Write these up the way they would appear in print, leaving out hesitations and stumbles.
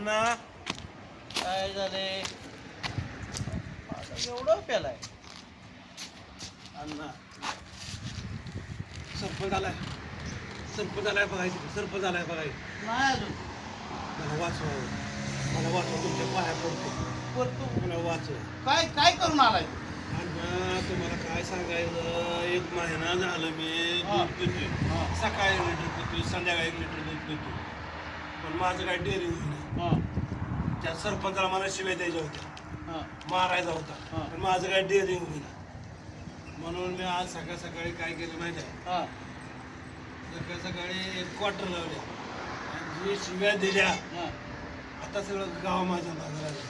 अण्णा काय झाले एवढं प्यालाय अण्णा सरपंच आलाय बघायचं सरपंच आलाय बघायचं नाही अजून मला वाचवा तुमच्या पाया पडतो मला वाचवा काय काय करून आलाय अण्णा तुम्हाला काय सांगायचं 1 महिना झालं मी दूध पितोय सकाळी 1 लिटर पितोय संध्याकाळी 1 लिटर दूध पितोय पण माझं काय डेअरिंग होईना त्या सरपंचाला मला शिव्या द्यायच्या होत्या मारायचा होता पण माझं काय डेअरिंग होईना म्हणून मी आज सकाळी काय केलं माहिती आहे सकाळी 1 क्वार्टर लावल्या आणि जी शिव्या दिल्या आता सगळं गाव माझ्या मागं लागलं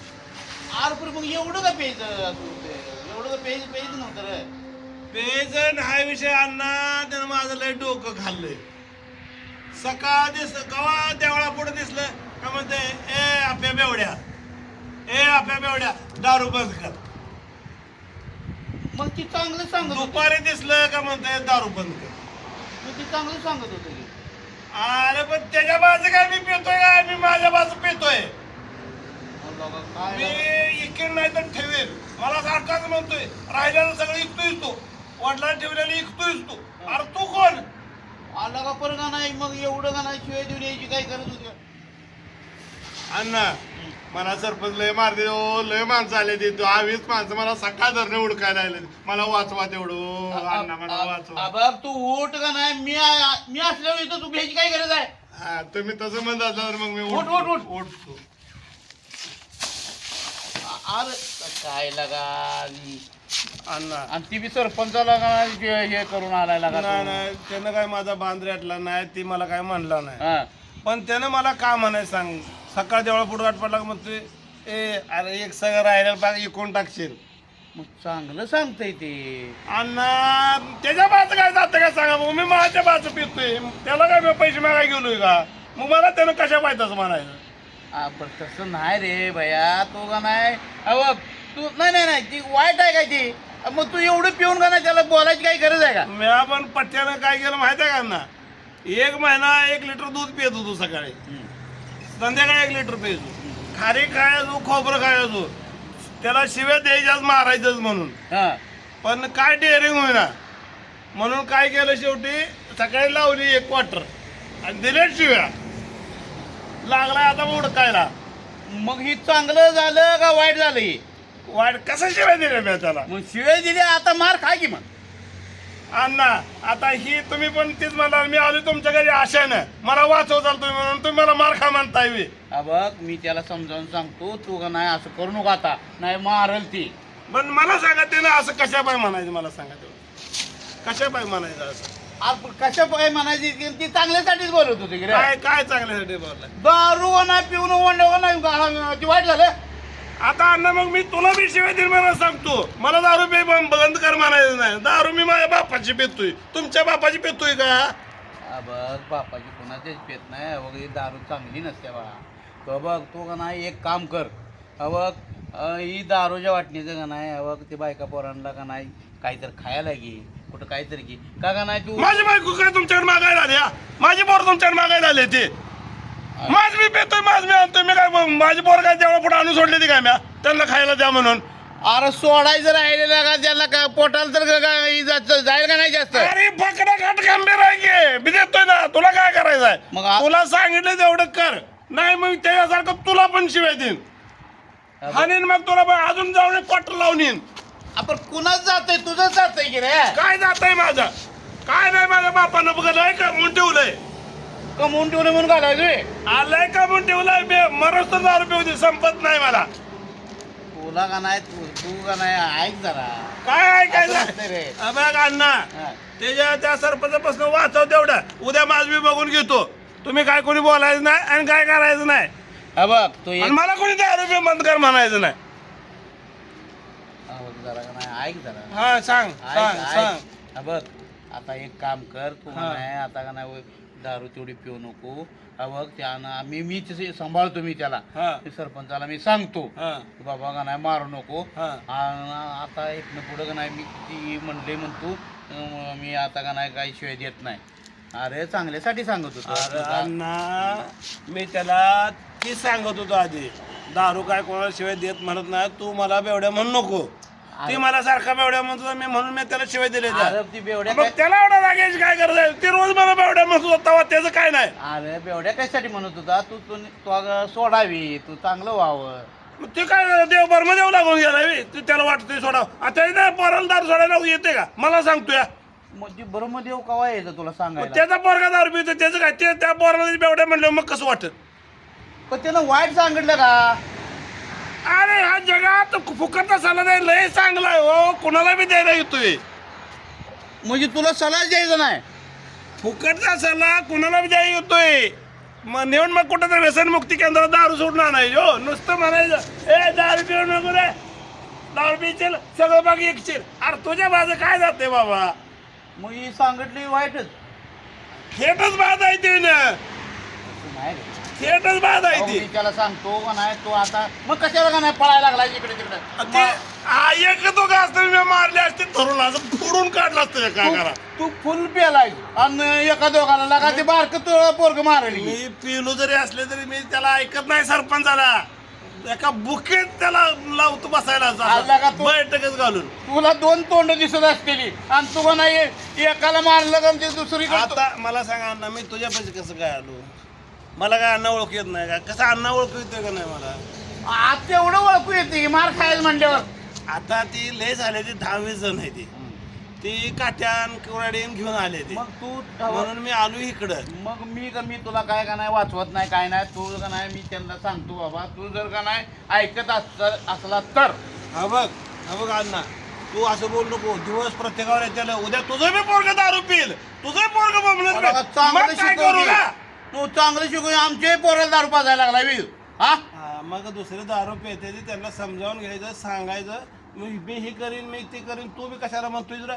आर मग एवढं का प्यायचं एवढं का प्यायचं नव्हतं रे पेजन हा विषय अण्णा त्यानं माझं लय डोकं खाल्लंय सकाळ कवा देवळा पुढे दिसलं का म्हणते ए आपल्या बेवड्या दारू बंद कर मग ती चांगलं सांगत होती दुपारी दिसलं का म्हणते दारू बंद कर मग ती चांगलं सांगत होतं की अरे पण त्याच्या बाजू काय मी पितोय का मी माझ्या बाजू पितोय मी इकडे नाही तर ठेवेल मला सारखाच म्हणतोय राहिलेलं सगळं इकतोय तू वडिला ठेवलेलं इकतोय तू अरे तू कोण आला का परत का नाही मग एवढं का नाही शिवाय देऊन यायची काय करत होती अण्णा मला सरपंच लय मारते ओ लय माणसं आले ते 20 माणसं मला सकाळ धरणे उडकायला आले मला वाचवा तेवढं अण्णा मला वाचवा बघ तू उठ का नाही मी असल्यावर इथं तू घ्यायची काय गरज आहे हा तुम्ही तसं म्हणत असल्यावर मग मी उठतो अरे काय लागा अण्णा आणि ती बी सरपंचाला हे करून आलाय लागा नाही त्यानं काय माझा बांध रेटला नाही ती मला काय म्हणला नाही पण त्यानं मला का म्हणायचं सांग सकाळ देवळा पुढे गाठ पडला म्हणतोय ए अरे एक सगळं राहिलेलं पाहिजे इकून टाकशील मग चांगलं सांगतय ते अण्णा त्याच्या बाजू काय जातं काय सांगा मग मी माझ्या बाजू पितोय त्याला काय मी पैसे मागाय गेलोय का मग मला त्यानं कशा पाहिजे असं म्हणायचं पण तसं नाही रे भैया तो का नाही अव तू नाही ती वाईट आहे काय ती मग तू एवढं पिऊन का नाही त्याला बोलायची काही गरज आहे का मी पण पट्ट्यानं काय केलं माहिती आहे का ना 1 महिना 1 लिटर दूध पित होतो सकाळी संध्याकाळी 1 लिटर पियचो खारी खायचो खोबरं खायचो त्याला शिव्या द्यायच्याच मारायचंच म्हणून पण काय डेअरिंग होईना म्हणून काय केलं शेवटी सकाळी लावली 1 क्वार्टर आणि दिले शिव्या लागला आता उडकायला मग ही चांगलं झालं का वाईट झालं ही वाईट कसं शिव्या दिल्या मी त्याला मग शिवाय दिली आता मार खा की मग अण्णा आता ही तुम्ही पण तीच म्हणा मी आलो तुमच्या घरी आशानं मला वाचवताल तुम्ही म्हणून तुम्ही मला मार खा म्हणताय बघ मी त्याला समजावून सांगतो तू का नाही असं करू नको आता नाही मारल ती पण मला सांगा ते ना असं कशा पाय म्हणायचं मला सांगा तेवढं कशा पाय म्हणायचं असं कशा पाय म्हणायची ती चांगल्यासाठीच बोलत होती काय काय चांगल्यासाठी बोललाय दारू नाही पिऊन वंडव नाही ती वाईट झालं आता अण्णा मग मी तुला बी शिवाय दिली मला सांगतो मला दारू पे बंद कर म्हणायचं नाही दारू मी माझ्या बापाची पितोय तुमच्या बापाची पितोय का बघ बापाची कोणाचीच पेत नाही वगैरे दारू चांगली नसते बाळा तो बघ तो का नाही एक काम कर बघ ही दारूच्या वाटणीचं का नाही बघ ते बायका पोरांना का नाही काहीतरी खायला घे कुठं काहीतरी घे का नाही तू माझी बायको काय तुमच्याकडे मागायला आली माझी पोर तुमच्याकडे मागायला आले ते माझ मी पेतोय माझ मी आणतोय मी काय माझी पोर काय तेवढं पुढे आणून सोडली ती काय म्या त्यांना खायला द्या म्हणून अरे सोडायचं राहिलेलं का त्याला का पोटाला तर जाईल का नाही जास्त अरे फकडा घाट गंभीर आहे की मी देतोय ना तुला काय करायचं आहे मग तुला सांगितलं तेवढं कर नाही मग त्याच्यासारखं तुला पण शिवाय देईन हानीन मग तुला पण अजून जाऊन क्वार्टर लावून येईन आपण कुणाच जातोय तुझं जातोय की रे काय जातंय माझं काय नाही माझ्या बापानं बघायला कमवून ठेवलंय कमवून ठेवलं म्हणून घालायचं आलंय कमवून ठेवलंय मरच तर 10 रुपये होती संपत नाही मला तुला का नाही तू का नाही ऐक जरा काय ऐकायचं बघ अण्णा त्या सरपंचापासून वाचव तेवढं उद्या माझ मी बघून घेतो तुम्ही काय कोणी बोलायचं नाही आणि काय करायचं नाही बघ तू मला कोणी 10 रुपये बंद कर म्हणायचं नाही जरा का नाही ऐक जरा हा सांग सांग बघ आता एक काम कर तू नाही आता का नाही दारू तेवढी पिऊ नको बघ त्यानं मी सांभाळतो मी त्याला सरपंचाला मी सांगतो बाबा का नाही मारू नको आता इथनं पुढं का नाही मी ती म्हणले म्हणतो मी आता का नाही काही शिवाय देत नाही अरे चांगल्यासाठी सांगत होतो अरे तुला. अण्णा मी त्याला ती सांगत होतो आधी दारू काय कोणाला शिवाय देत म्हणत नाही तू मला बेवड्या म्हणू नको ती मला सारखा बेवड्या म्हणत होता म्हणून मी त्याला शिवाय दिले अरे ती बेवड्या मग त्याला एवढा लागायची काय गरज आहे ते रोज मला बेवड्या म्हणत होता त्याचं काय नाही अरे बेवड्या कशासाठी म्हणत होता तू तू तू अगं सोडावी तू चांगलं व्हावं. मग ते काय देव बर्मदेव लागून गेला ते त्याला वाटतंय सोडा आता नाही पोराला दारू सोडायला येते का मला सांगतो या म्हणजे ब्रह्मदेव कवा यायचं तुला मग सांगायला. त्याचा पोरगा दारू पितो त्याचं काय ते त्या पोराला बेवड्या म्हणलं मग कसं वाटत पण त्यानं वाईट सांगितलं का. अरे हा जगात फुकटचा सल्ला नाही लय चांगला आहे हो कुणाला बी द्यायला येतोय म्हणजे तुला सल्ला द्यायचा नाही. फुकटचा सल्ला कुणाला बी द्यायला येतोय मग नेऊन मग कुठं तर व्यसनमुक्ती केंद्रात दारू सोडून आणायचं हो नुसतं म्हणायचं ए दारू पिऊ नको रे दारू पिचेल सगळं बाकी एकशील अरे तुझ्या बाजू काय जाते बाबा मग ही सांगितली वाईटच थेटच बाद आहे ते ना नाही रे. थेटच बाद आहे अहो, ती मी त्याला सांगतो का नाही तो आता मग कशाला का नाही पळायला लागला इकडे ते तिकडे. हा एक तो का असतं मी मारले असते धरून असं फोडून काढलं असतं काय करा तू फुल पेलाय आणि एका दोघाला लागा ते बारक तो पोरग मारली. मी पिलो जरी असले तरी मी त्याला ऐकत नाही सरपंचाला एका बुकेत त्याला लावतो बसायला आला का तो? बैठकच घालून तुला दोन तोंड दिसत असतेली आणि तू का नाही एकाला मारलं का ते दुसरी आता मला सांगा अण्णा मी तुझ्या पैसे कसं काय आलो मला काय अण्णा ओळखू येत नाही का कसं अण्णा ओळखू येतोय का नाही मला आता एवढं ओळखू येते की मार खायला म्हणल्यावर. आता ती लय झाले ती 10-20 जण आहे ती काट्यान कुराडीन घेऊन आले ते मग तू म्हणून मी आलो इकडं मग मी तुला काय का नाही वाचवत नाही काय नाही तू का नाही मी त्यांना सांगतो बाबा तू जर का नाही ऐकत असला तर हा बघ अण्णा तू असं बोल नको दिवस प्रत्येकावर येते उद्या तुझं बी पोरग दारू पिल तुझं पोरग बघा, चांगलं काय करू शिकवते. का तू चांगलं शिकू आमचे पोराला दारू पाजायला लागला वीज हा. हा, मग दुसरे दारू पिते त्यांना समजावून घ्यायचं सांगायचं मी हे करीन मी ते करीन तू बी कशाला म्हणतोय तुला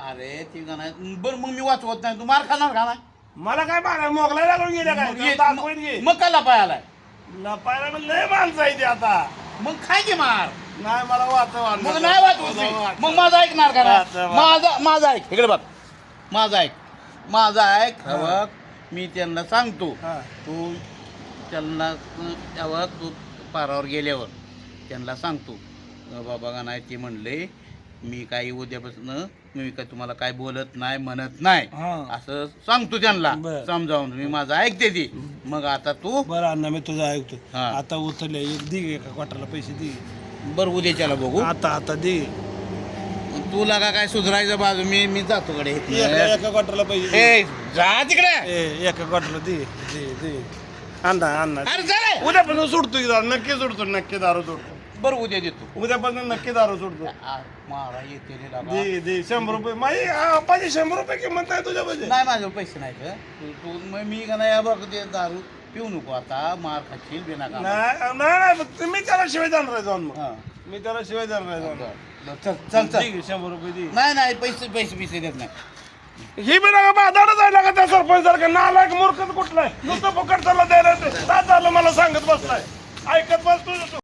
अरे ती का नाही बरं मग मी वाचवत नाही तू मार खाणार का नाही. मला काय मारा मोगला लागून गेल्या मग काय ये- दाखवून घे मग का लपायला लपायला मग लय माणसं आहे ते आता मग खाय की मार. नाही मला वाचव अण्णा. मग नाही वाचवत मी. मग माझा ऐकणार का नाही? माझा ऐक इकडे बघ माझा ऐक हा. बघ मी त्यांना सांगतो हा. तू त्यांना त्यावर तू पारावर गेल्यावर त्यांना सांगतो बाबा का नाही ते म्हणले मी काही उद्यापासून मी काय तुम्हाला काय बोलत नाही म्हणत नाही हा. असं सांगतो त्यांना बरं. समजावून मी माझं ऐकते ती मग आता तू बरं अण्णा मी तुझं ऐकतो हा. आता उतरले एक दे एका क्वार्टरला पैसे दे बरं उद्याच्याला बघू आता दे तुला का काय सुधारायचं बाजू मी जातो कडे एका क्वार्टरला पैसे दे. ए जा तिकडे एका क्वार्टरला दे अण्णा अरे जा रे. उद्यापासून सोडतो की दारू नक्की सोडतो नक्की दारू सोडतो बरं उद्या देतो उद्यापासून नक्की दारू सोडतो मारा येते रे बाबा. दे 100 रुपये माझी पाहिजे 100 रुपये किंमत आहे तुझ्या पाहिजे नाही माझ्यावर पैसे नाही तर तू मग मी का नाही बघ ते दारू पिऊ नको आता मार खाशील बिना का नाही मी त्याला शिवाय जाणार आहे जाऊन मग मी त्याला शिवाय जाणार आहे जाऊन चल चल ठीक आहे 100 रुपये दे नाही पैसे देत नाही. ही बी नका बाजारात जायला का त्या सरपंच सारखं नालायक मूर्खच कुठलाय नुसतं फुकट चालला द्यायला झालं मला सांगत बसलाय ऐकत बस तुझं